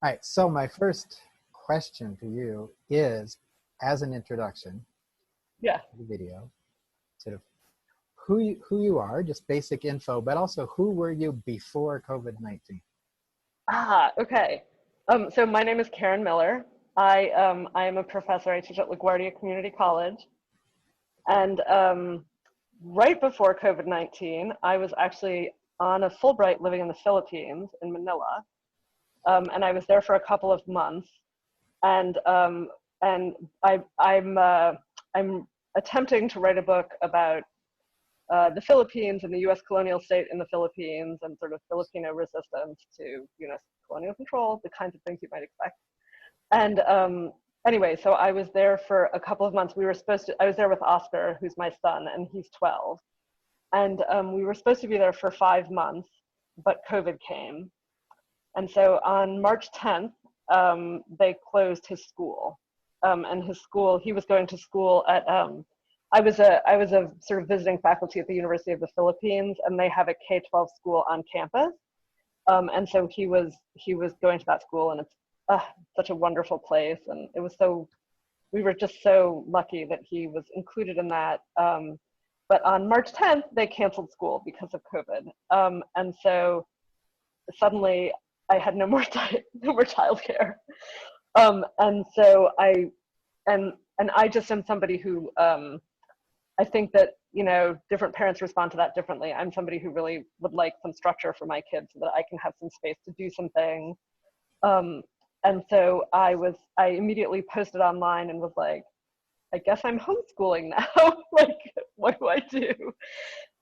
All right, so my first question for you is, as an introduction Yeah. to the video, sort of who you are, just basic info, but also who were you before COVID-19? Okay. So my name is Karen Miller. I am a professor. I teach at LaGuardia Community College. And right before COVID-19, I was actually on a Fulbright living in the Philippines in Manila. And I was there for a couple of months. And I'm attempting to write a book about the Philippines and the U.S. colonial state in the Philippines and sort of Filipino resistance to U.S. colonial control, the kinds of things you might expect. And anyway, so I was there for a couple of months. I was there with Oscar, who's my son, and he's 12. And we were supposed to be there for 5 months, but COVID came. And so on March 10th, they closed his school. And his school, he was going to school at, I was a sort of visiting faculty at the University of the Philippines, and they have a K-12 school on campus. And so he was going to that school, and it's such a wonderful place. And we were just so lucky that he was included in that. But on March 10th, they canceled school because of COVID. And so suddenly I had no more childcare. And so I just am somebody who, I think that, different parents respond to that differently. I'm somebody who really would like some structure for my kids so that I can have some space to do some things. And so I immediately posted online and was like, I guess I'm homeschooling now. Like, what do I do?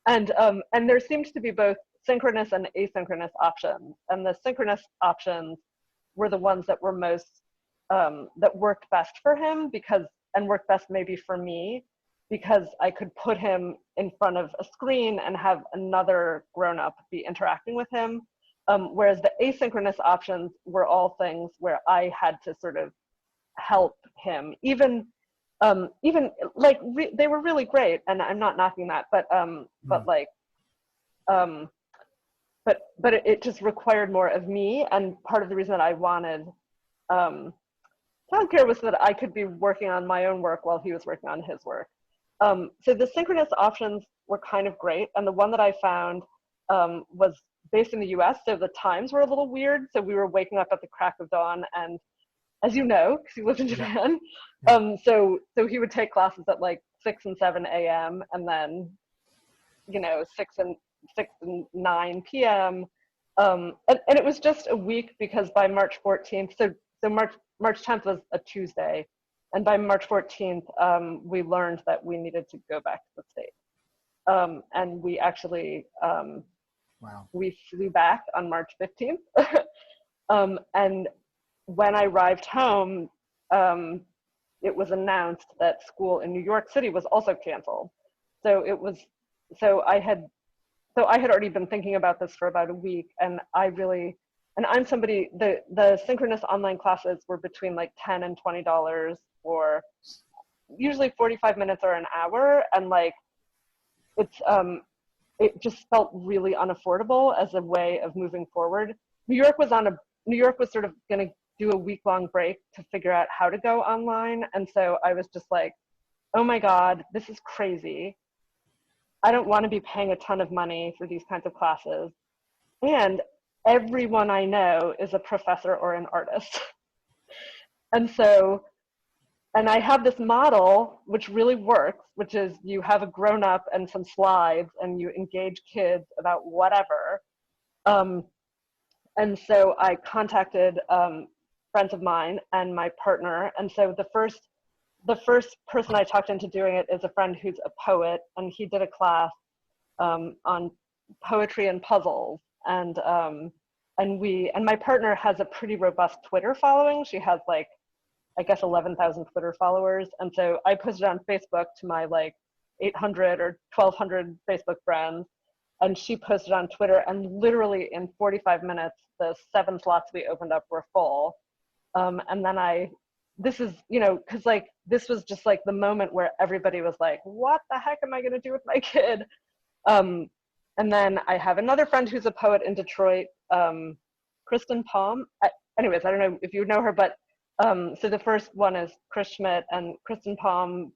And there seems to be both synchronous and asynchronous options. And the synchronous options were the ones that were that worked best for him and worked best maybe for me, because I could put him in front of a screen and have another grown-up be interacting with him. Whereas the asynchronous options were all things where I had to sort of help him, even like they were really great, and I'm not knocking that, but it just required more of me. And part of the reason that I wanted childcare was so that I could be working on my own work while he was working on his work. So the synchronous options were kind of great. And the one that I found was based in the US, so the times were a little weird. So we were waking up at the crack of dawn, and as you know, because you lived in Japan, so he would take classes at like 6 and 7 a.m. and then, 6 and 9 p.m. And it was just a week, because by March 14th, so March 10th was a Tuesday, and by March 14th, we learned that we needed to go back to the States. And we actually, we flew back on March 15th. And when I arrived home, it was announced that school in New York City was also canceled. So I had already been thinking about this for about a week, and I'm somebody, the synchronous online classes were between like $10 and $20, or usually 45 minutes or an hour. And like, it just felt really unaffordable as a way of moving forward. New York was sort of going to do a week-long break to figure out how to go online. And so I was just like, oh my God, this is crazy. I don't want to be paying a ton of money for these kinds of classes. And everyone I know is a professor or an artist. And I have this model which really works, which is you have a grown-up and some slides and you engage kids about whatever. And so I contacted friends of mine and my partner. And so the first person I talked into doing it is a friend who's a poet, and he did a class on poetry and puzzles. And my partner has a pretty robust Twitter following. She has like, I guess 11,000 Twitter followers. And so I posted on Facebook to my like 800 or 1,200 Facebook friends, and she posted on Twitter, and literally in 45 minutes, the 7 slots we opened up were full. And then this is, cause like, this was just like the moment where everybody was like, what the heck am I gonna do with my kid? And then I have another friend who's a poet in Detroit, Kristen Palm. anyways, I don't know if you know her, but so the first one is Chris Schmidt and Kristen Palm.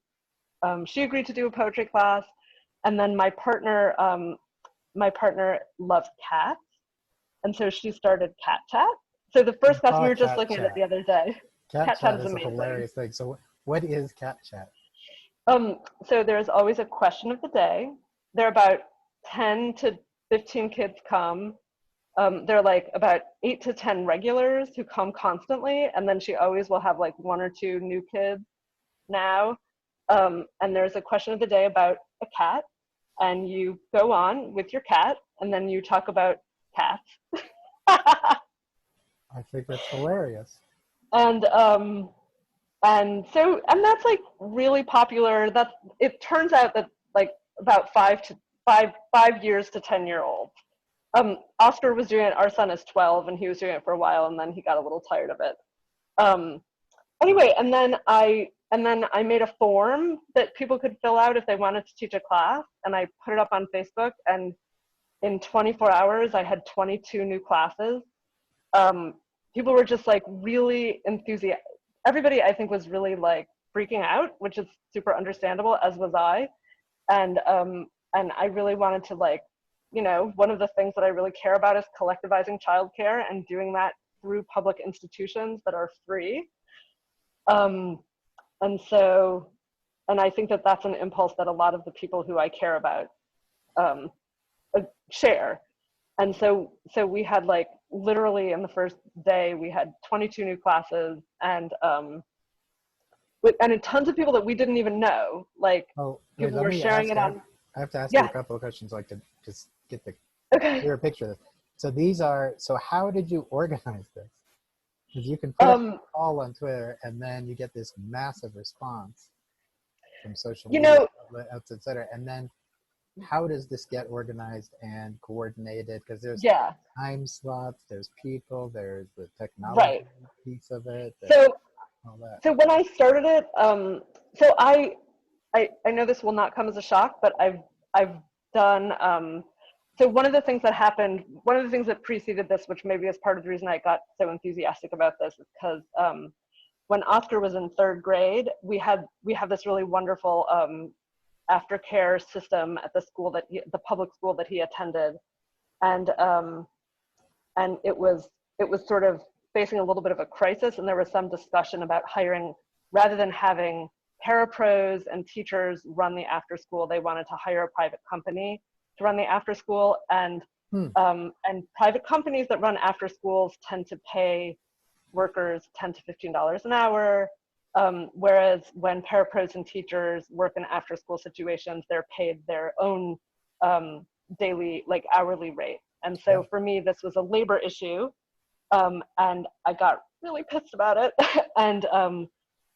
She agreed to do a poetry class, and then my partner loves cats, and so she started Cat Chat. So the first class, we were just Cat looking at it Chat. the other day. Cat Cat Chat Chat is is a amazing. hilarious thing. So what is Cat Chat? So there's always a question of the day. There are about 10 to 15 kids come. There are like about 8 to 10 regulars who come constantly, and then she always will have like 1 or 2 new kids now. And there's a question of the day about a cat, and you go on with your cat, and then you talk about cats. I think that's hilarious. and and that's like really popular. That's it turns out that like about 5 years to 10-year-olds. Oscar was doing it. Our son is 12, and he was doing it for a while, and then he got a little tired of it. Um, anyway, and then I made a form that people could fill out if they wanted to teach a class, and I put it up on Facebook. And in 24 hours, I had 22 new classes. Um, People were just like really enthusiastic. Everybody, I think, was really like freaking out, which is super understandable, as was I. And I really wanted to like, one of the things that I really care about is collectivizing childcare and doing that through public institutions that are free. Um, and so, and I think that that's an impulse that a lot of the people who I care about um, share. And so we had like literally in the first day we had 22 new classes, and tons of people that we didn't even know. Like Oh, wait, people let were me sharing ask. it on. I have to ask you a Yeah. couple of questions, like to just get the Okay. clearer picture of this. So these are. So how did you organize this? Because you can put up Um, a call on Twitter, and then you get this massive response from social you media know, outlets, et cetera. And then how does this get organized and coordinated? Because there's yeah, time slots, there's people, there's the technology right. piece of it, there's So all that. so when I started it, so I know this will not come as a shock, but I've done so one of the things that happened, one of the things that preceded this, which maybe is part of the reason I got so enthusiastic about this, is because when Oscar was in 3rd grade, we have this really wonderful aftercare system at the school the public school that he attended, and it was sort of facing a little bit of a crisis, and there was some discussion about hiring, rather than having parapros and teachers run the after school, they wanted to hire a private company to run the after school. Hmm. And private companies that run after schools tend to pay workers $10 to $15 an hour, whereas when parapros and teachers work in after school situations, they're paid their own daily, like hourly rate. And Yeah. so for me, this was a labor issue, and I got really pissed about it.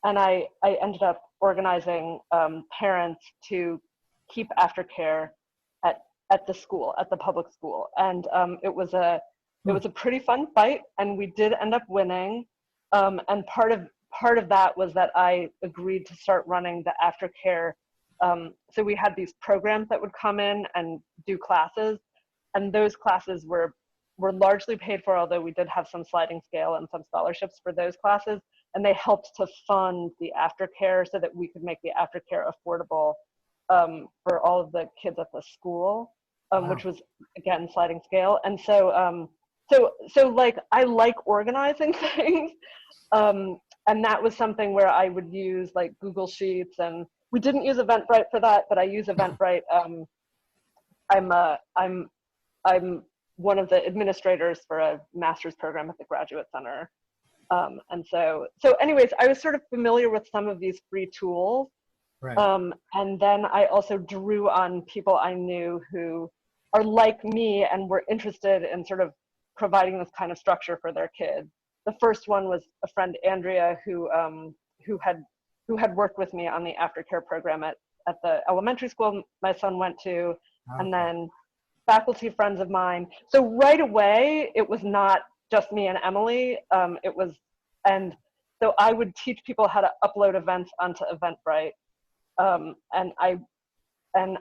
And I ended up organizing parents to keep aftercare at the school, at the public school. And it was a pretty fun fight, and we did end up winning. And part of that was that I agreed to start running the aftercare. So we had these programs that would come in and do classes, and those classes were largely paid for, although we did have some sliding scale and some scholarships for those classes, and they helped to fund the aftercare so that we could make the aftercare affordable for all of the kids at the school, Wow. which was again sliding scale. And so like I like organizing things, and that was something where I would use like Google Sheets, and we didn't use Eventbrite for that, but I use Eventbrite. I'm one of the administrators for a master's program at the Graduate Center. And so anyways, I was sort of familiar with some of these free tools. Right. And then I also drew on people I knew who are like me and were interested in sort of providing this kind of structure for their kids. The first one was a friend, Andrea, who had worked with me on the aftercare program at the elementary school my son went to, and Okay. then faculty friends of mine. So right away, it was not just me and Emily. And so I would teach people how to upload events onto Eventbrite. And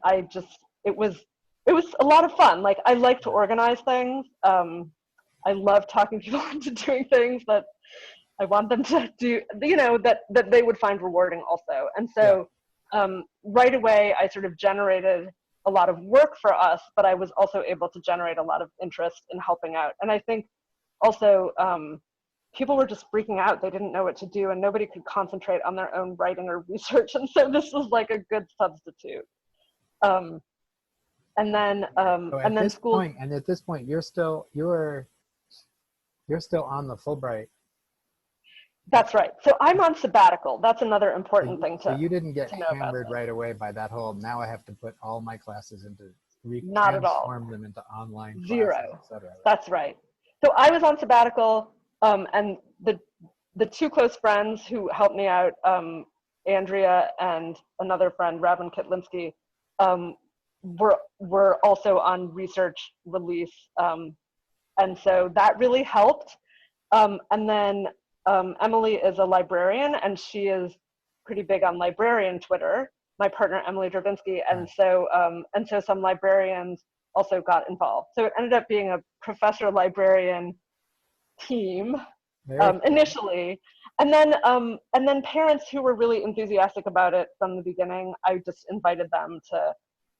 I just, it was a lot of fun. Like I like to organize things. I love talking people into doing things that I want them to do, you know, that they would find rewarding also. And Yeah. so right away, I sort of generated a lot of work for us, but I was also able to generate a lot of interest in helping out. And I think also people were just freaking out. They didn't know what to do, and nobody could concentrate on their own writing or research. And so this was like a good substitute. And then So and then school. at this point, you're still on the Fulbright. That's right. So I'm on sabbatical. That's another So important you, thing so you didn't get to know about hammered this. right away by that whole, now I have to put all my classes into, Not at all. transform them into online classes, Zero. etc. Right? That's right. So I was on sabbatical, and the two close friends who helped me out, Andrea and another friend, Ravin Kitlinsky, were also on research release, and so that really helped. And then Emily is a librarian, and she is pretty big on librarian Twitter. My partner Emily Dravinsky, and so some librarians also got involved. So it ended up being a professor librarian team initially, and then parents who were really enthusiastic about it from the beginning. I just invited them to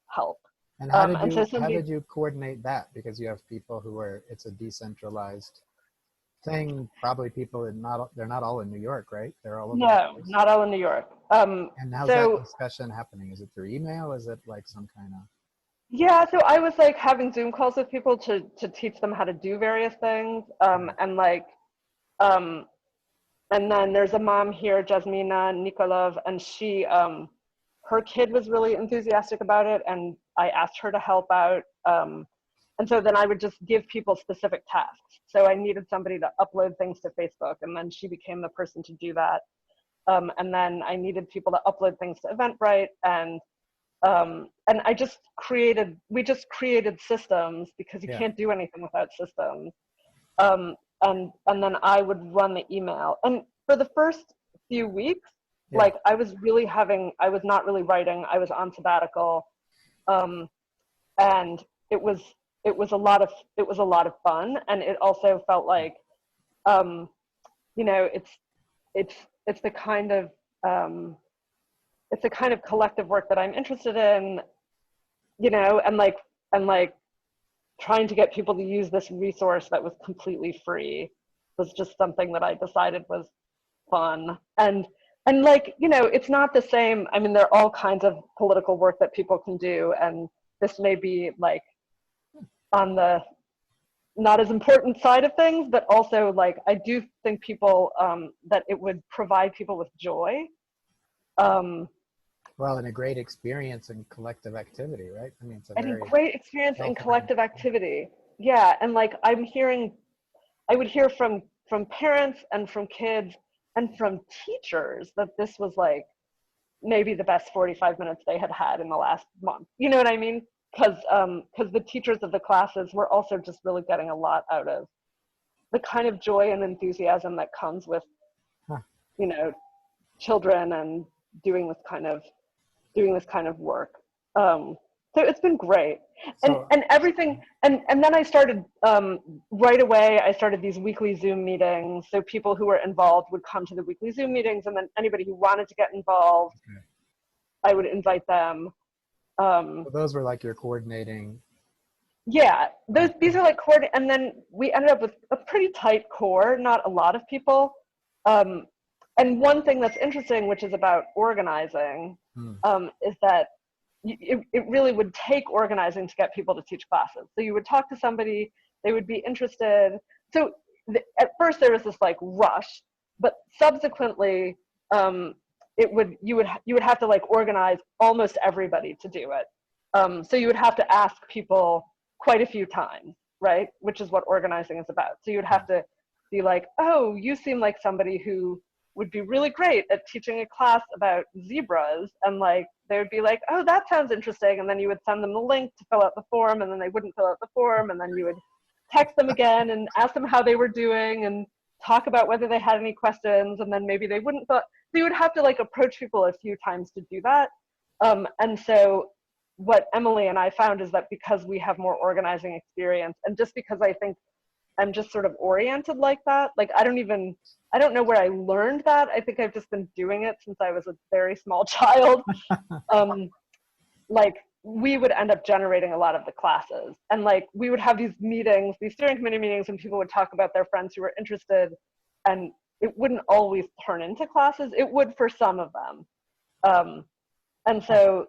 help. And how Somebody, did you coordinate that? Because you have people who are, it's a decentralized thing. Probably people they're not all in New York, right? They're all over the no, place. not all in New York. And how's that So discussion happening? Is it through email? Is it like some kind of? yeah, so I was like having Zoom calls with people to teach them how to do various things, and like um, and then there's a mom here, Jasmina Nikolov, and she her kid was really enthusiastic about it, and I asked her to help out. And so then I would just give people specific tasks. So I needed somebody to upload things to Facebook, and then she became the person to do that. And then I needed people to upload things to Eventbrite, and we just created systems because you Yeah. can't do anything without systems. And then I would run the email. And for the first few weeks, Yeah. like I was not really writing. I was on sabbatical, and it was a lot of fun. And it also felt like, you know, it's the kind of collective work that I'm interested in, you know, and like trying to get people to use this resource that was completely free was just something that I decided was fun. And like, you know, it's not the same. I mean, there are all kinds of political work that people can do, and this may be like on the not as important side of things, but also like I do think people that it would provide people with joy. Well, and a great experience in collective activity, right? I mean, it's a And a very great experience in self-oriented. collective activity. Yeah, and like I would hear from parents and from kids and from teachers that this was like maybe the best 45 minutes they had had in the last month. You know what I mean? Because the teachers of the classes were also just really getting a lot out of the kind of joy and enthusiasm that comes with, Huh. you know, children and doing this kind of work. So it's been great. So And everything, and then I started, right away, I started these weekly Zoom meetings. So people who were involved would come to the weekly Zoom meetings, and then anybody who wanted to get involved, I would invite them. those were like your coordinating. Yeah, these are like core, and then we ended up with a pretty tight core, not a lot of people. And one thing that's interesting, which is about organizing, is that it really would take organizing to get people to teach classes. So you would talk to somebody, they would be interested. So at first there was this like rush, but subsequently you would have to like organize almost everybody to do it. So you would have to ask people quite a few times, right? Which is what organizing is about. So you'd have to be like, oh, you seem like somebody who would be really great at teaching a class about zebras, and like they would be like, oh, that sounds interesting, and then you would send them the link to fill out the form, and then they wouldn't fill out the form, and then you would text them again and ask them how they were doing and talk about whether they had any questions, and then maybe they wouldn't. But so you would have to like approach people a few times to do that. And so what Emily and I found is that because we have more organizing experience, and just because I think I'm just sort of oriented like that. Like I don't know where I learned that. I think I've just been doing it since I was a very small child. Like we would end up generating a lot of the classes, and like we would have these meetings, these steering committee meetings, and people would talk about their friends who were interested, and it wouldn't always turn into classes. It would for some of them. And so,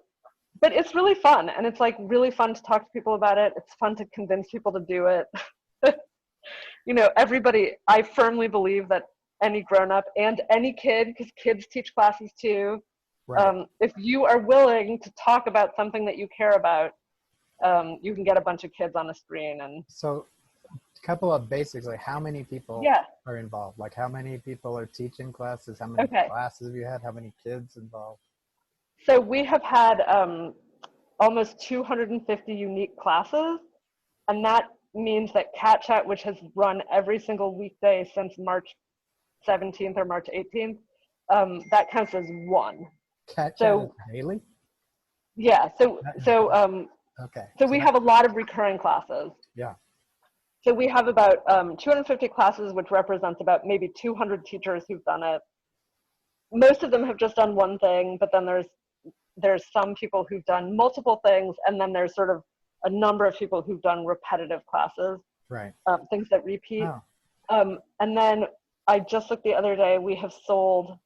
but it's really fun, and it's like really fun to talk to people about it. It's fun to convince people to do it. You know, everybody, I firmly believe that any grown up and any kid, because kids teach classes too, Right. if you are willing to talk about something that you care about, you can get a bunch of kids on a screen. And So a couple of basics, like how many people yeah, are involved? Like how many people are teaching classes? How many okay. classes have you had? How many kids involved? So we have had almost 250 unique classes, and that means that Cat Chat, which has run every single weekday since March 17th or March 18th, that counts as one. Cat chat is So daily? yeah, Okay. so So we that, have a lot of recurring classes. yeah. So we have about 250 classes, which represents about maybe 200 teachers who've done it. Most of them have just done one thing, but then there's some people who've done multiple things, and then there's sort of a number of people who've done repetitive classes, Right. things that repeat. Oh, And then I just looked the other day, we have sold.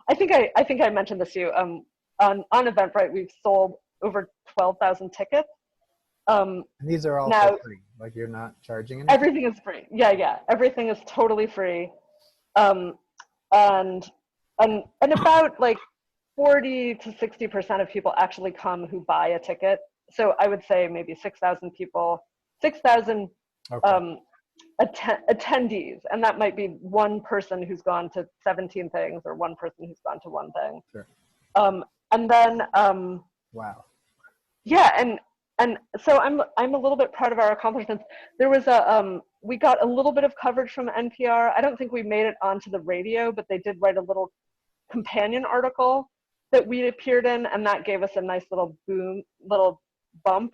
I think I mentioned this to you. On Eventbrite, we've sold over 12,000 tickets. and these are all for Now free. Like you're not charging anything? everything is free. Yeah, everything is totally free. Um, and and about like 40 to 60% of people actually come who buy a ticket. So I would say maybe 6,000 people, 6,000 Okay. um, attendees, and that might be one person who's gone to 17 things or one person who's gone to one thing. Sure. And then Wow. yeah, and so I'm a little bit proud of our accomplishments. There was we got a little bit of coverage from NPR. I don't think we made it onto the radio, but they did write a little companion article that we appeared in, and that gave us a nice little little bump.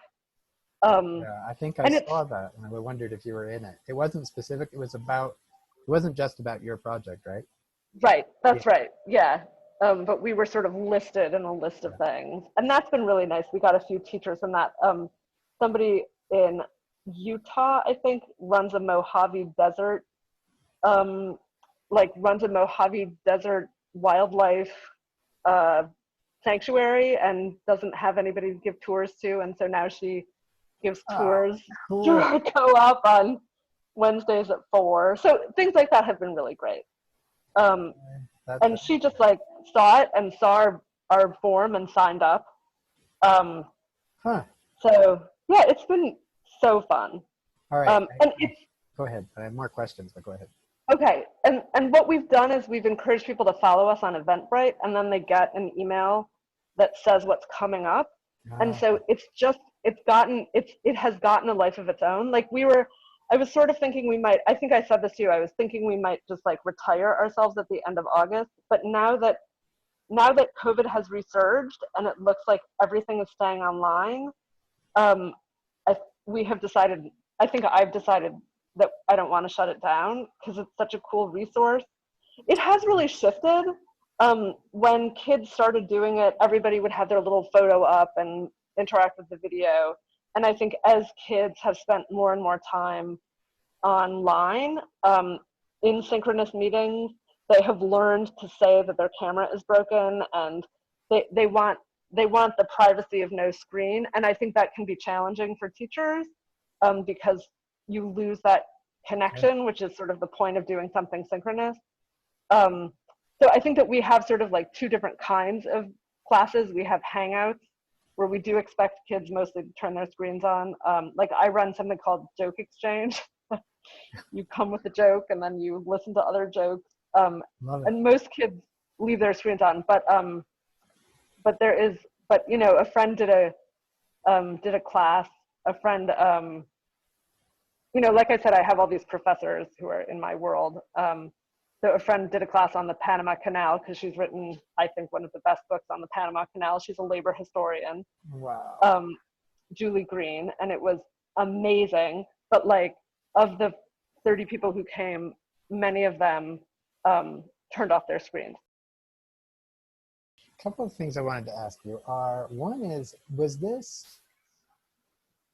Yeah, I think I And it's saw that and I wondered if you were in it. It wasn't specific. It wasn't just about your project, right? right, Yeah. that's right, yeah. But we were sort of listed in a list of Yeah. things, and that's been really nice. We got a few teachers in that. Somebody in Utah, I think, runs a Mojave Desert, um, runs a Mojave Desert wildlife uh, sanctuary and doesn't have anybody to give tours to, and so now she gives Oh, tours cool. to go up on Wednesdays at 4. So things like that have been really great. Um, That's and she just like saw it and saw our form and signed up. Um, huh. so yeah, it's been so fun. All right. And it's Go ahead. I have more questions, but go ahead. okay. And what we've done is we've encouraged people to follow us on Eventbrite, and then they get an email that says what's coming up. And so Okay. it has gotten a life of its own. I was sort of thinking I think I said this to you, I was thinking we might just like retire ourselves at the end of August. But now that COVID has resurged and it looks like everything is staying online, um, we have decided, I think I've decided that I don't want to shut it down because it's such a cool resource. It has really shifted. When kids started doing it, everybody would have their little photo up and interact with the video. And I think as kids have spent more and more time online, in synchronous meetings, they have learned to say that their camera is broken, and they want the privacy of no screen. And I think that can be challenging for teachers, because you lose that connection, which is sort of the point of doing something synchronous. Um, so I think that we have sort of like two different kinds of classes. We have Hangouts, where we do expect kids mostly to turn their screens on. Like I run something called Joke Exchange. You come with a joke and then you listen to other jokes. Love it. And most kids leave their screens on, but there is, but you know, a friend did a class, a friend, you know, like I said, I have all these professors who are in my world. So a friend did a class on the Panama Canal because she's written, I think, one of the best books on the Panama Canal. She's a labor historian, Wow. Julie Green, and it was amazing. But like, of the 30 people who came, many of them turned off their screens. A couple of things I wanted to ask you are, one is, was this,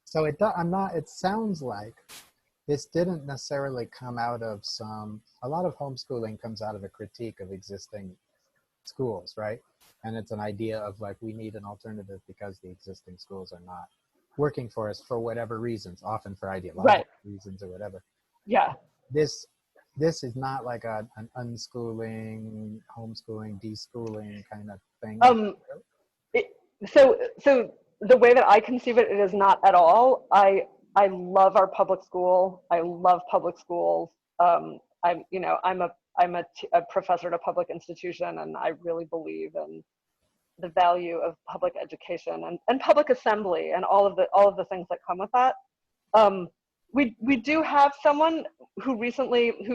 so I'm not, it sounds like this didn't necessarily come out of a lot of homeschooling comes out of a critique of existing schools, right? And it's an idea of like, we need an alternative because the existing schools are not working for us for whatever reasons, often for ideological Right. reasons or whatever. Yeah. This is not like an unschooling, homeschooling, deschooling kind of thing. Um, it, so the way that I conceive it, it is not at all. I love our public school. I love public schools. I'm a professor at a public institution, and I really believe in the value of public education and public assembly and all of the things that come with that. Um, we do have someone who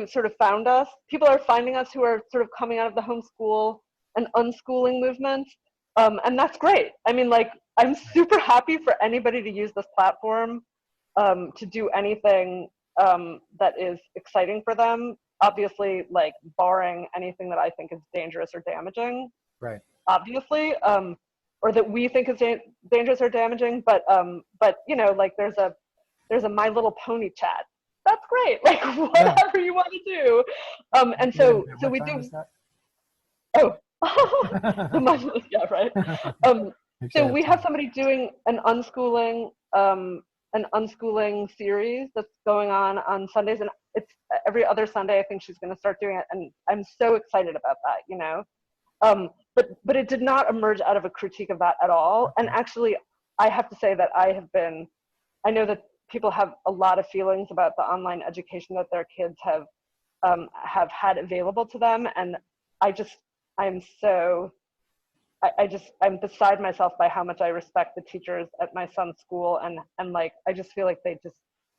sort of found us. People are finding us who are sort of coming out of the homeschool and unschooling movement, and that's great. I mean, like, I'm super happy for anybody to use this platform to do anything that is exciting for them. Obviously, like, barring anything that I think is dangerous or damaging. Right. Obviously, or that we think is dangerous or damaging. But like, there's a My Little Pony chat. That's great. Like, whatever you want to do. And so What we time do. is that? Oh, the My Little, yeah, right. So Actually, I have we have time. somebody doing an unschooling series that's going on Sundays, and it's every other Sunday. I think she's going to start doing it, and I'm so excited about that. But it did not emerge out of a critique of that at all. And Okay. actually, I have to say that I know that people have a lot of feelings about the online education that their kids have had available to them, and I just I'm so I'm beside myself by how much I respect the teachers at my son's school, and like, I just feel like they just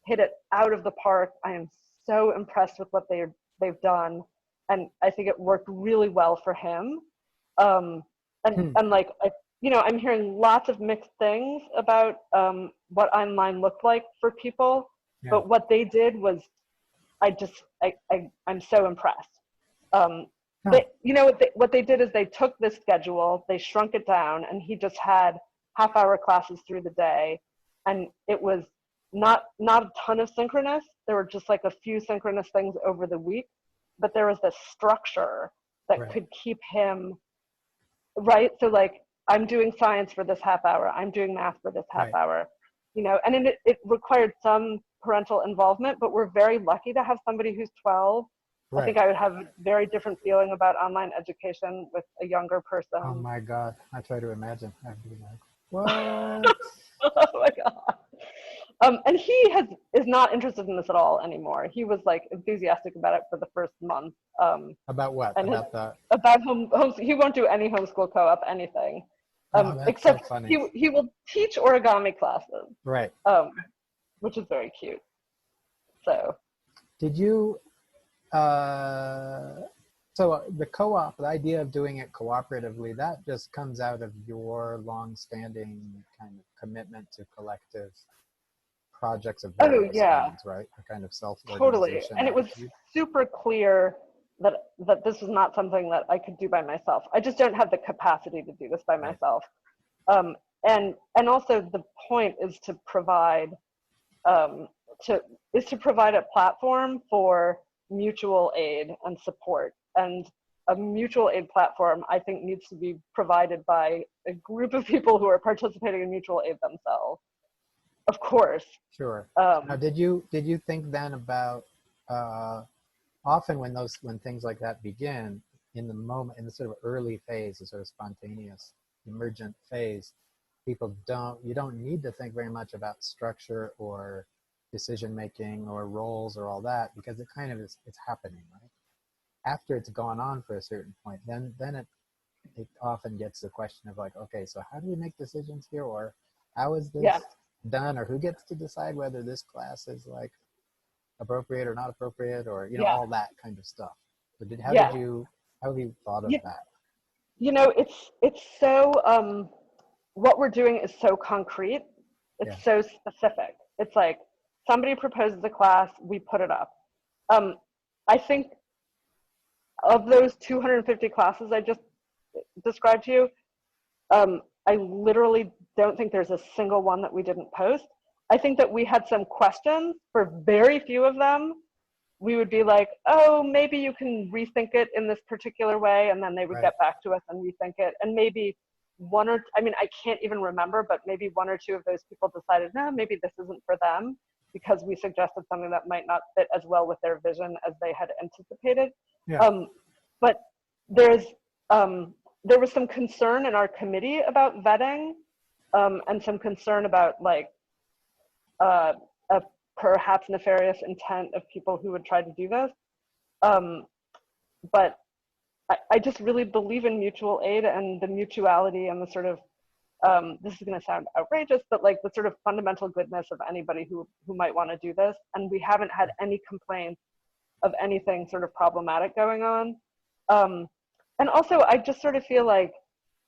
hit it out of the park. I am so impressed with what they've done, and I think it worked really well for him. Um, Hmm. and like, I'm hearing lots of mixed things about what online looked like for people, Yeah. but what they did was, I'm so impressed. Um, Huh. what they did is they took this schedule, they shrunk it down, and he just had half-hour classes through the day, and it was not a ton of synchronous. There were just like a few synchronous things over the week, but there was this structure that Right. could keep him right. So, like, I'm doing science for this half hour, I'm doing math for this half Right. hour, and it required some parental involvement, but we're very lucky to have somebody who's 12. I Right. think I would have a very different feeling about online education with a younger Oh person. my God. I try to imagine. I'd be like, what? Oh my God. And he is not interested in this at all anymore. He was like enthusiastic about it for the first month. About what? And About the, about he won't do any homeschool co-op, anything. oh, that's so Except funny. he will teach origami classes, Right. um, which is very cute. So Did you, so the co-op, the idea of doing it cooperatively, that just comes out of your long-standing kind of commitment to collective projects of oh various yeah, kinds, right? A kind of totally. self-organization And it was attitude. super clear that this was not something that I could do by myself. I just don't have the capacity to do this by Right. myself. Um, and also, the point is to provide um, to provide a platform for mutual aid and support. And a mutual aid platform, I think, needs to be provided by a group of people who are participating in mutual aid themselves. Of course. Sure. Now, Um, did you think then about, often when things like that begin, in the moment, in the sort of early phase, the sort of spontaneous emergent phase, you don't need to think very much about structure or decision making or roles or all that, because it kind of is, it's happening, right? After it's gone on for a certain point, then it often gets the question of like, okay, so how do we make decisions here, or how is yeah, this done, or who gets to decide whether this class is like appropriate or not appropriate, or yeah, all that kind of stuff. So yeah. how have you thought of You, that? it's so what we're doing is so concrete. Yeah. It's so specific. It's like, somebody proposes a class, we put it up. I think of those 250 classes I just described to you, I literally don't think there's a single one that we didn't post. I think that we had some questions for very few of them. We would be like, oh, maybe you can rethink it in this particular way. And then they would get back to us and rethink it. And maybe I can't even remember, but maybe one or two of those people decided, no, maybe this isn't for them because we suggested something that might not fit as well with their vision as they had anticipated. Yeah. But there was some concern in our committee about vetting, and some concern about like a perhaps nefarious intent of people who would try to do this. But I just really believe in mutual aid and the mutuality and the sort of, this is going to sound outrageous, but like the sort of fundamental goodness of anybody who might want to do this. And we haven't had any complaints of anything sort of problematic going on. And also, I just sort of feel like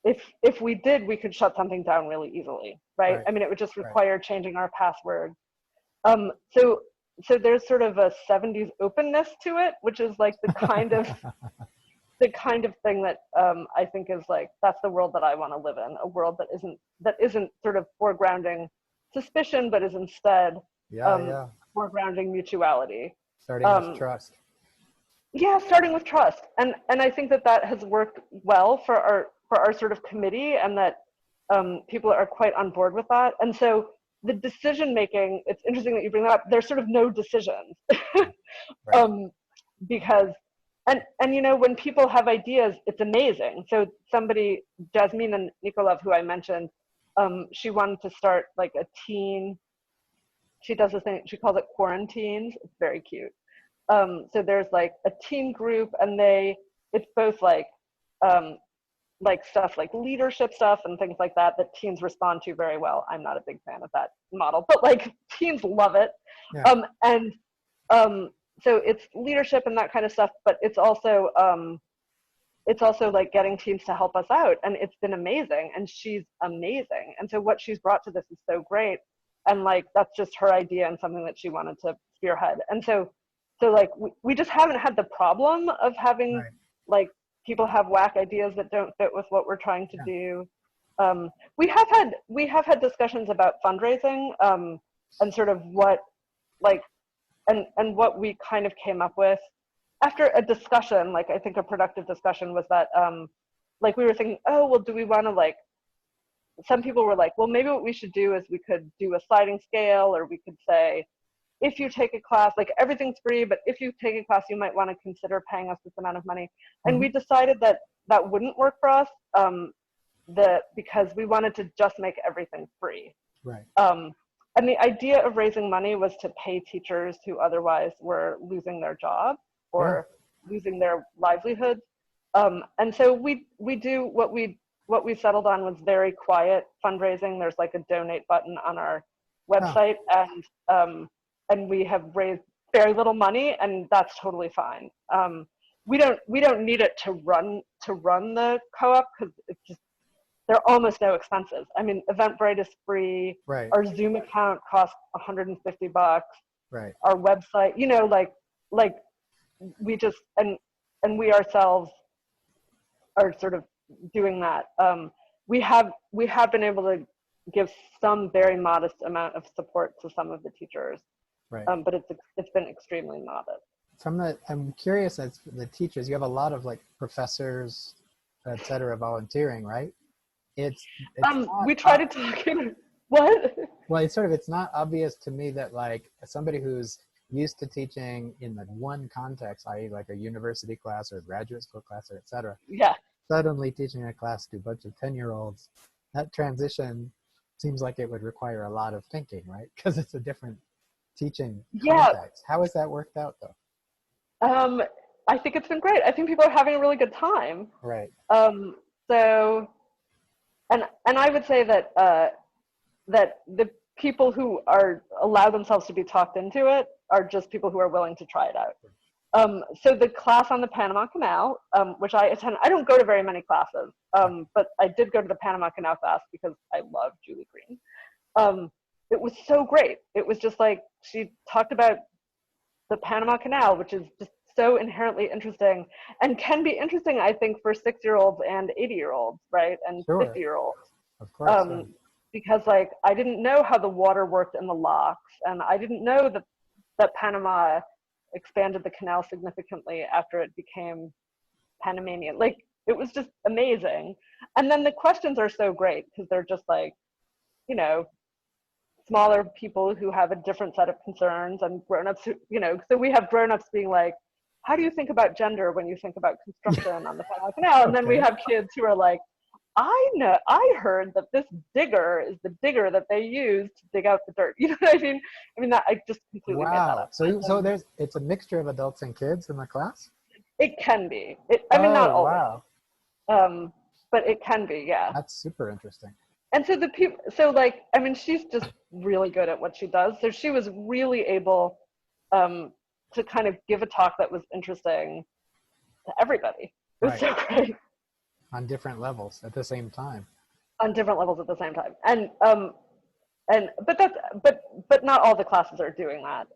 if we did, we could shut something down really easily, right? I mean, it would just require changing our password. So there's sort of a 70s openness to it, which is like the kind of the kind of thing that I think is like, that's the world that I want to live in, a world that isn't sort of foregrounding suspicion, but is instead foregrounding mutuality. Starting with trust. Yeah, starting with trust. And I think that has worked well for our sort of committee, and that people are quite on board with that. And so the decision making, it's interesting that you bring that up. There's sort of no decisions. Because and you know, when people have ideas, it's amazing. So somebody, Jasmine and Nikolov, who I mentioned, she wanted to start like a teen, she does this thing, she calls it quarantines. It's very cute. So there's like a teen group, and it's both like stuff like leadership stuff and things like that teens respond to very well. I'm not a big fan of that model, but like teens love it. So it's leadership and that kind of stuff, but it's also like getting teens to help us out, and it's been amazing, and she's amazing. And so what she's brought to this is so great, and like that's just her idea and something that she wanted to spearhead. And so like we just haven't had the problem of having like people have whack ideas that don't fit with what we're trying to do. We have had discussions about fundraising, and sort of what like and what we kind of came up with after a discussion. Like I think a productive discussion was that like we were thinking, oh well, do we want to like, some people were like, well, maybe what we should do is we could do a sliding scale, or we could say, if you take a class, like everything's free, but if you take a class, you might want to consider paying us this amount of money. And we decided that that wouldn't work for us, because we wanted to just make everything free. And the idea of raising money was to pay teachers who otherwise were losing their job or losing their livelihoods. And so we do what we settled on was very quiet fundraising. There's like a donate button on our website, and we have raised very little money, and that's totally fine. We don't need it to run the co-op, because it's just, there are almost no expenses. I mean, Eventbrite is free. Our Zoom account costs $150. Our website, you know, like we just, and we ourselves are sort of doing that. We have been able to give some very modest amount of support to some of the teachers, but it's been extremely modest. I'm curious, as the teachers, you have a lot of like professors, et cetera, volunteering, right? We try to talk in what? Well, it's not obvious to me that like somebody who's used to teaching in like one context, i.e. like a university class or a graduate school class, or et cetera, suddenly teaching a class to a bunch of 10-year-olds, that transition seems like it would require a lot of thinking, right? Because it's a different teaching context. How has that worked out though? I think it's been great. I think people are having a really good time. So, and I would say that that the people who allow themselves to be talked into it are just people who are willing to try it out. So the class on the Panama Canal, which I attend, I don't go to very many classes, but I did go to the Panama Canal class because I love Julie Green. It was so great. It was just like she talked about the Panama Canal, which is just so inherently interesting and can be interesting, I think, for 6-year-olds and 80-year-olds, right? And Sure, 50-year-olds. of course. Yeah. Because like I didn't know how the water worked in the locks, and I didn't know that Panama expanded the canal significantly after it became Panamanian. Like it was just amazing. And then the questions are so great because they're just like, you know, smaller people who have a different set of concerns, and grown-ups who, you know, so we have grown-ups being like, how do you think about gender when you think about construction on the Panama Canal? And then we Okay. have kids who are like, I heard that this digger is the digger that they use to dig out the dirt. You know what I mean? I mean, that I just completely made that Wow. up. So it's a mixture of adults and kids in the class? It can be. I mean, not Oh, always, wow. but it can be, yeah. That's super interesting. And so the people, so like, I mean, she's just really good at what she does. So she was really able um, to kind of give a talk that was interesting to everybody. It was Right. so great On different levels at the same time. on different levels at the same time. And but not all the classes are doing that.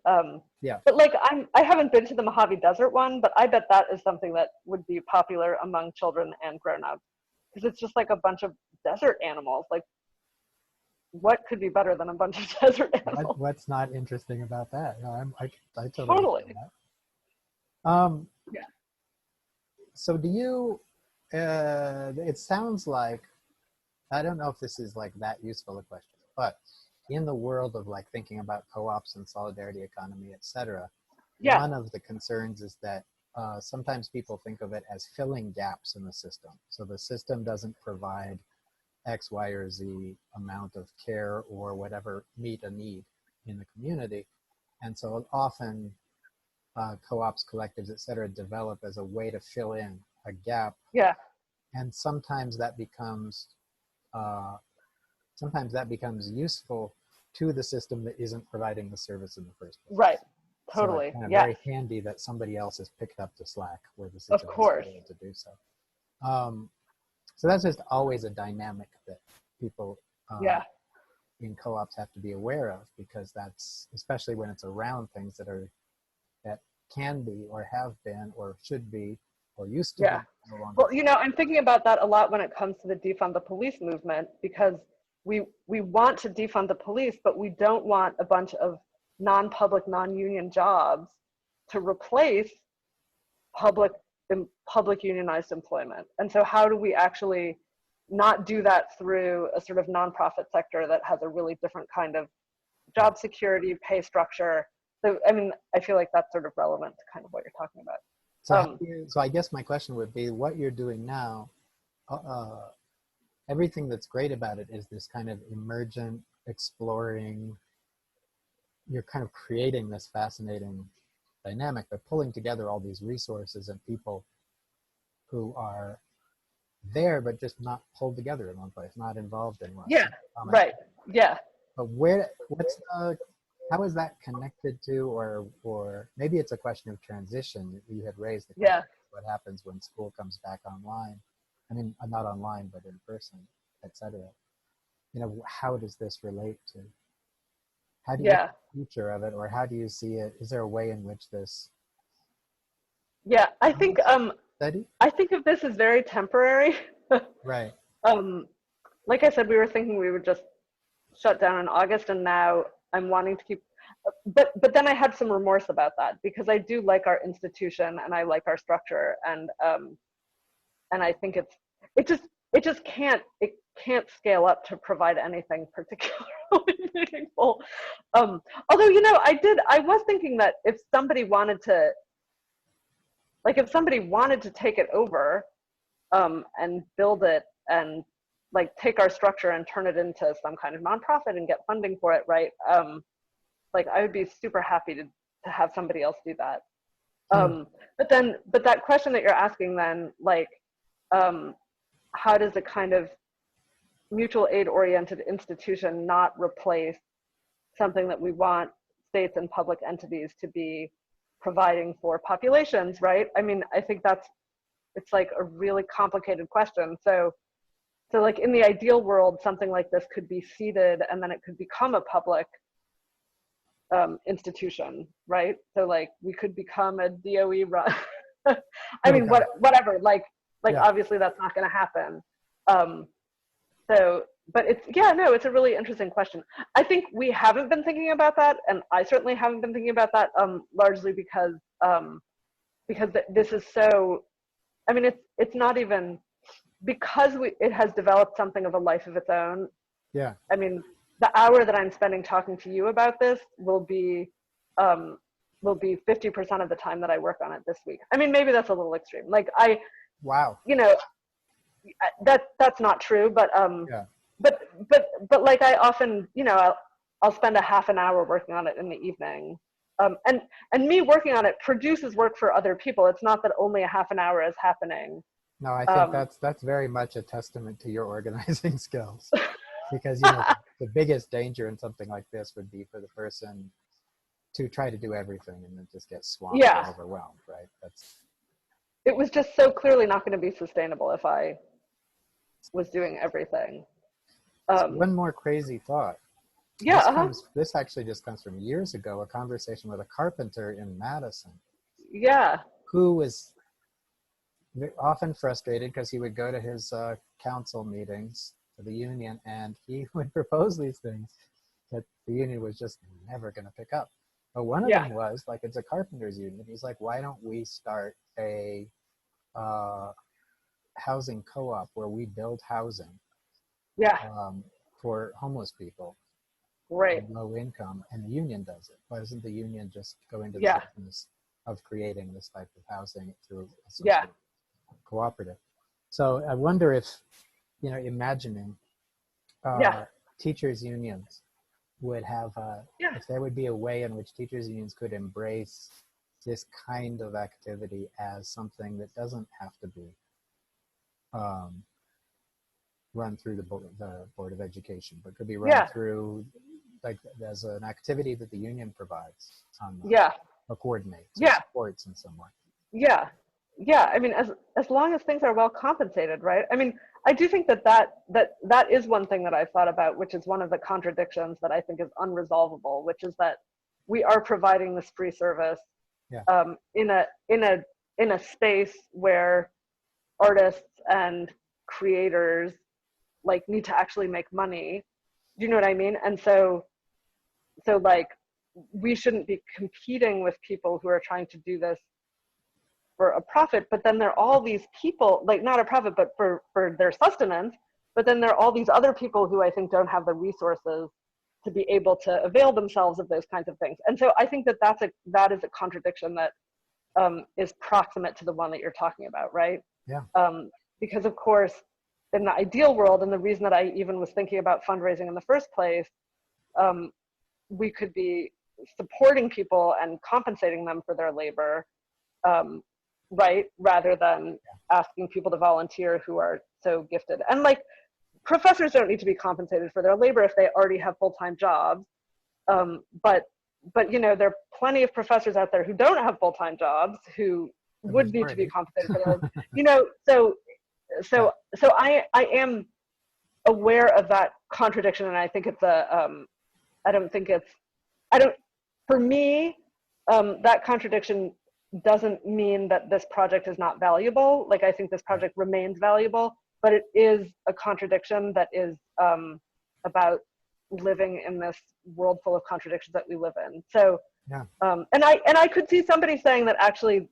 Yeah. But like I haven't been to the Mojave Desert one, but I bet that is something that would be popular among children and grown-ups because it's just like a bunch of desert animals. Like what could be better than a bunch of desert animals? What's not interesting about that? No, I totally Totally. get that. Yeah. So do you, it sounds like, I don't know if this is like that useful a question, but in the world of like thinking about co-ops and solidarity economy, et cetera, Yeah. one of the concerns is that sometimes people think of it as filling gaps in the system. So the system doesn't provide X, Y, or Z amount of care or whatever meet a need in the community. And so often co-ops, collectives, et cetera, develop as a way to fill in a gap. Yeah. And uh, sometimes that becomes useful to the system that isn't providing the service in the first place. Right. So it's Totally. kind of Yes. very handy that somebody else has picked up the slack where the Of system has course. failed to do so. So that's just always a dynamic that people Yeah. in co-ops have to be aware of, because that's, especially when it's around things that can be or have been or should be or used to be Yeah. no longer. Well, you know, I'm thinking about that a lot when it comes to the defund the police movement, because we want to defund the police, but we don't want a bunch of non-public, non-union jobs to replace public public unionized employment. And so how do we actually not do that through a sort of nonprofit sector that has a really different kind of job security, pay structure? So, I mean, I feel like that's sort of relevant to kind of what you're talking about. So, so I guess my question would be, what you're doing now, everything that's great about it is this kind of emergent, exploring, you're kind of creating this fascinating dynamic by pulling together all these resources and people who are there, but just not pulled together in one place, not involved in one. Yeah, right, yeah. But how is that connected to, or maybe it's a question of transition. You had raised the question, Yeah. what happens when school comes back online? I mean, not online, but in person, etc. You know, how does this relate to, how do you see the future of it, or how do you see it? Is there a way in which this? Yeah, I think Steady? I think of this as very temporary. Right. Like I said, we were thinking we would just shut down in August, and now I'm wanting to keep. But then I had some remorse about that, because I do like our institution and I like our structure, and I think it just can't scale up to provide anything particularly meaningful. Although, you know, I was thinking that if somebody wanted to, like, if somebody wanted to take it over and build it and like take our structure and turn it into some kind of nonprofit and get funding for it, right? Like I would be super happy to have somebody else do that. But that question that you're asking then, like, how does a kind of mutual aid oriented institution not replace something that we want states and public entities to be providing for populations, right? I mean, I think it's like a really complicated question. So like in the ideal world, something like this could be seeded and then it could become a public institution, right? So like we could become a DOE run. I mean, Okay. whatever. Like Yeah. obviously that's not going to happen. Um, so, but it's yeah, no, it's a really interesting question. I think we haven't been thinking about that, and I certainly haven't been thinking about that largely because this is so. I mean, it's not even because it has developed something of a life of its own. Yeah. I mean, the hour that I'm spending talking to you about this um, will be 50% of the time that I work on it this week. I mean, maybe that's a little extreme. Like Wow. you know, that's not true, Yeah. but like I often, I'll spend a half an hour working on it in the evening. And me working on it produces work for other people. It's not that only a half an hour is happening. No, I think Um, that's very much a testament to your organizing skills, because the biggest danger in something like this would be for the person to try to do everything and then just get swamped and yeah, overwhelmed, right? That's it was just so clearly not going to be sustainable if I was doing everything. Um, one more crazy thought. yeah, uh-huh, This actually just comes from years ago, a conversation with a carpenter in Madison yeah, who was often frustrated because he would go to his council meetings for the union and he would propose these things that the union was just never going to pick up. But one of yeah, them was like, it's a carpenters union. He's like, why don't we start a uh, housing co-op where we build housing yeah, um, for homeless people great, and low income, and the union does it? Why doesn't the union just go into the yeah, business of creating this type of housing through some yeah, sort of cooperative? So I wonder if, imagining yeah, uh, teachers unions would have, yeah, if there would be a way in which teachers unions could embrace this kind of activity as something that doesn't have to be um, run through the Board of Education, but could be run yeah, through like as an activity that the union provides yeah, or coordinates or yeah. supports in some way. Yeah, yeah. I mean, as long as things are well compensated, right? I mean, I do think that is one thing that I've thought about, which is one of the contradictions that I think is unresolvable, which is that we are providing this free service Yeah, in a space where artists and creators like need to actually make money. Do you know what I mean? And so like we shouldn't be competing with people who are trying to do this for a profit, but then there are all these people, like not a profit, but for their sustenance, but then there are all these other people who I think don't have the resources to be able to avail themselves of those kinds of things. And so I think that is a contradiction that is proximate to the one that you're talking about, right? yeah, Because of course, in the ideal world, and the reason that I even was thinking about fundraising in the first place, um, we could be supporting people and compensating them for their labor, um, right? Rather than asking people to volunteer who are so gifted. And like professors don't need to be compensated for their labor if they already have full-time jobs. But there are plenty of professors out there who don't have full-time jobs who the would need to be majority. compensated for their, so Yeah, so I am aware of that contradiction, and I think it's I don't think it's I don't for me that contradiction doesn't mean that this project is not valuable. Like I think this right. project remains valuable, but it is a contradiction that is about living in this world full of contradictions that we live in. So Yeah, and I could see somebody saying that actually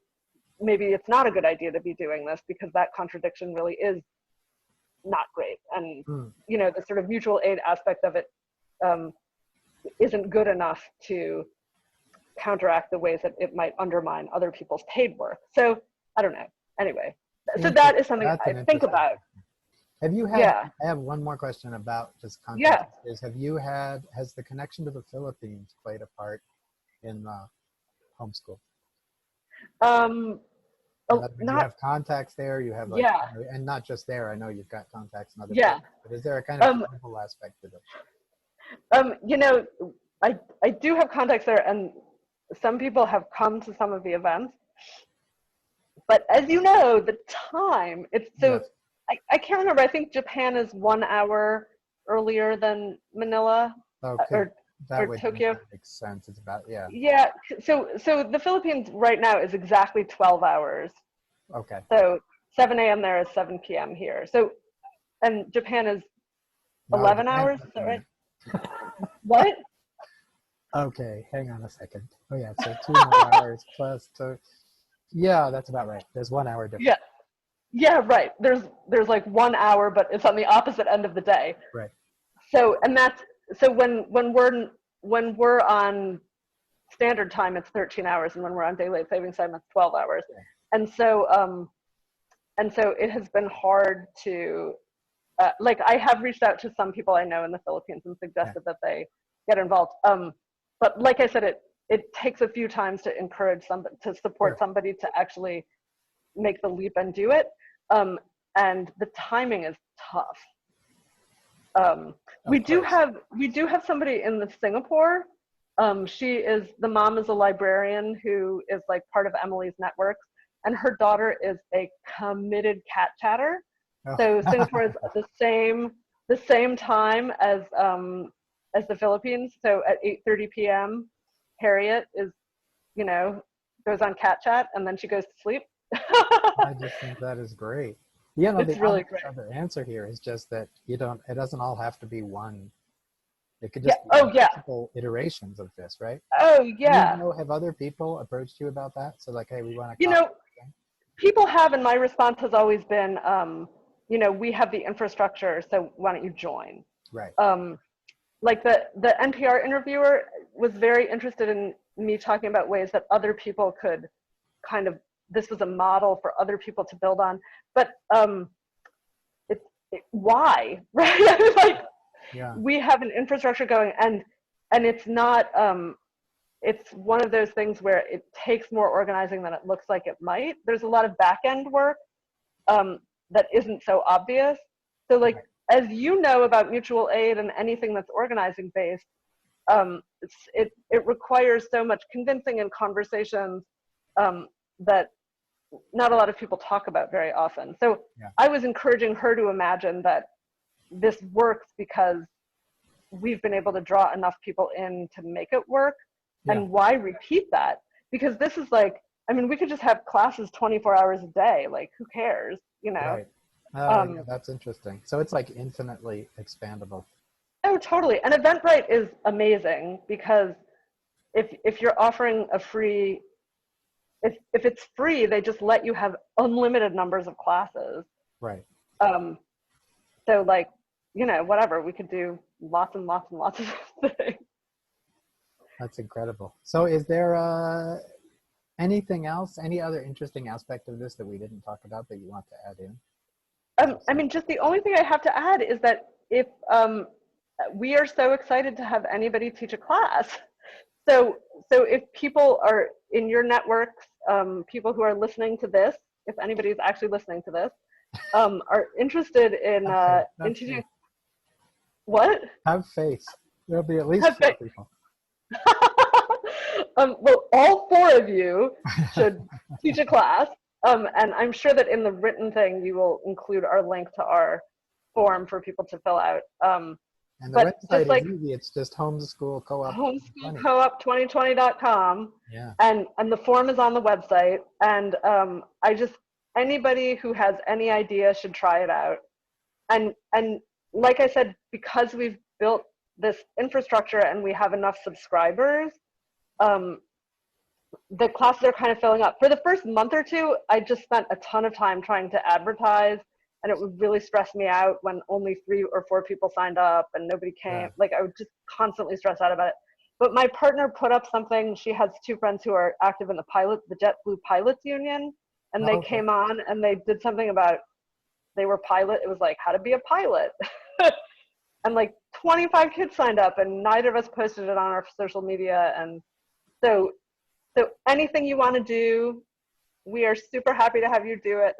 maybe it's not a good idea to be doing this because that contradiction really is not great, and mm, the sort of mutual aid aspect of it um, isn't good enough to counteract the ways that it might undermine other people's paid work. So I don't know. Anyway, so that is something that's I an think interesting. about. Have you had? Yeah, I have one more question about just context. yeah. Has the connection to the Philippines played a part in homeschool? Um, In oh, other words, you not have contacts there. You have like, yeah, and not just there. I know you've got contacts in other yeah. places. But is there a kind of Um, global aspect to this? you know, I do have contacts there, and some people have come to some of the events. But as you know, the time it's so Yes. I can't remember. I think Japan is 1 hour earlier than Manila, Okay. or that or would Tokyo. make sense. It's about, yeah. Yeah, so the Philippines right now is exactly 12 hours. Okay. So 7 a.m. there is 7 p.m. here. So, and Japan is No, 11 Japan's hours, is that right? different. What? Okay, hang on a second. Oh yeah, so 2 more hours plus two. Yeah, that's about right. There's 1 hour difference. Yeah, yeah, right. There's like 1 hour, but it's on the opposite end of the day. Right. So, and that's, so when we're on standard time, it's 13 hours, and when we're on daylight savings time, it's 12 hours. Yeah. And so it has been hard to, like, I have reached out to some people I know in the Philippines and Yeah. suggested that they get involved. But like I said, it takes a few times to encourage somebody, to support Sure. somebody to actually make the leap and do it. And the timing is tough. We Of do course. have somebody in the Singapore. The mom is a librarian who is like part of Emily's network, and her daughter is a committed cat chatter. Oh. So Singapore is the same time as the Philippines. So at 8:30 p.m., Harriet goes on cat chat, and then she goes to sleep. I just think that is great. You know, It's the really obvious great. other answer here is just that it doesn't all have to be one. It could Yeah. just be Oh yeah. multiple iterations of this, right? Oh You yeah. know, have other people approached you about that? So like, hey, we want to You copy know, this thing. people have, and my response has always been, we have the infrastructure, so why don't you join? Right. Um, like the NPR interviewer was very interested in me talking about ways that other people could kind of, this was a model for other people to build on. But why, right? Like, Yeah. we have an infrastructure going, and it's not, it's one of those things where it takes more organizing than it looks like it might. There's a lot of back end work that isn't so obvious. So like, Right. as you know about mutual aid and anything that's organizing based, it requires so much convincing and conversations that not a lot of people talk about very often. So Yeah. I was encouraging her to imagine that this works because we've been able to draw enough people in to make it work. Yeah. And why repeat that? Because this is like, I mean, we could just have classes 24 hours a day. Like, who cares? Right. Oh, yeah, Um, that's interesting. So it's like infinitely expandable. oh, totally. And Eventbrite is amazing because if you're offering a free, if it's free, they just let you have unlimited numbers of classes. Right. Um, so like, whatever, we could do lots and lots and lots of things. That's incredible. So is there anything else, any other interesting aspect of this that we didn't talk about that you want to add in? I mean, just the only thing I have to add is that if we are so excited to have anybody teach a class. So if people are in your networks, people who are listening to this, if anybody's actually listening to this, are interested in Have faith. Have teaching. faith. What? Have faith. There'll be at least Have four faith. people. Well, all four of you should teach a class, and I'm sure that in the written thing you will include our link to our form for people to fill out. And the But website just is like easy. It's just homeschool co-op 2020. homeschoolcoop2020.com, Yeah. and the form is on the website. And anybody who has any idea should try it out. And like I said, because we've built this infrastructure and we have enough subscribers, the classes are kind of filling up. For the first month or two, I just spent a ton of time trying to advertise, and it would really stress me out when only 3 or 4 people signed up and nobody came. Yeah. Like, I would just constantly stress out about it. But my partner put up something. She has 2 friends who are active in the JetBlue Pilots Union, and they Okay. came on and they did something about, they were pilot. It was like how to be a pilot. And like 25 kids signed up, and neither of us posted it on our social media. And so anything you want to do, we are super happy to have you do it.